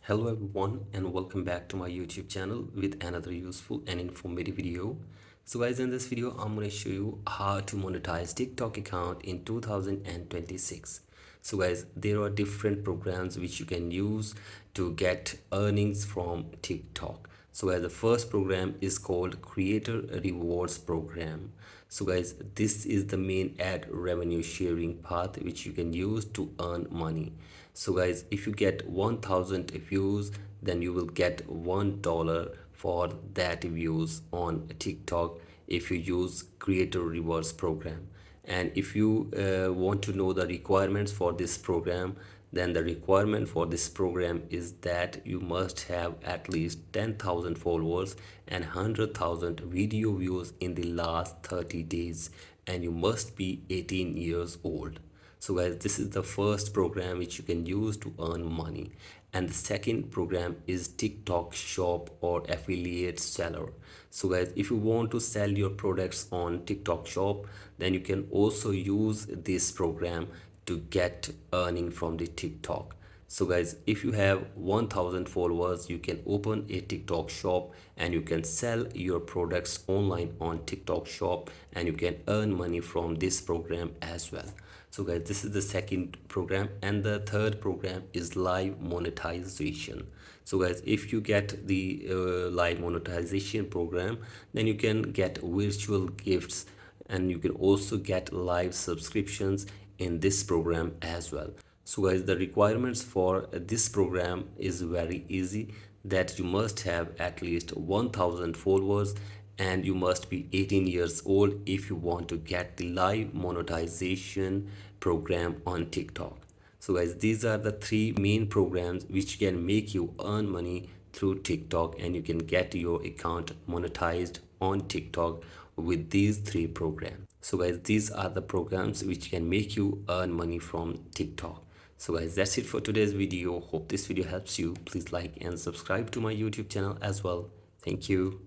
Hello everyone and welcome back to my YouTube channel with another useful and informative video. So guys, in this video I'm going to show you how to monetize TikTok account in 2026. So guys, there are different programs which you can use to get earnings from TikTok. So guys, the first program is called Creator Rewards Program. So guys, this is the main ad revenue sharing path which you can use to earn money. So guys, if you get 1000 views, then you will get $1 for that views on TikTok if you use Creator Rewards Program. And if you want to know the requirements for this program, then the requirement for this program is that you must have at least 10,000 followers and 100,000 video views in the last 30 days, and you must be 18 years old. So guys, this is the first program which you can use to earn money. And the second program is TikTok Shop or Affiliate Seller. So guys, if you want to sell your products on TikTok Shop, then you can also use this program to get earning from the TikTok. So guys, if you have 1000 followers, you can open a TikTok shop and you can sell your products online on TikTok shop and you can earn money from this program as well. So guys, this is the second program, and the third program is live monetization. So guys, if you get the live monetization program, then you can get virtual gifts and you can also get live subscriptions in this program as well. So guys, the requirements for this program is very easy, that you must have at least 1000 followers and you must be 18 years old if you want to get the live monetization program on TikTok. So guys, these are the three main programs which can make you earn money through TikTok, and you can get your account monetized on TikTok with these three programs. So guys, these are the programs which can make you earn money from TikTok. So guys, that's it for today's video. Hope this video helps you. Please like and subscribe to my YouTube channel as well. Thank you.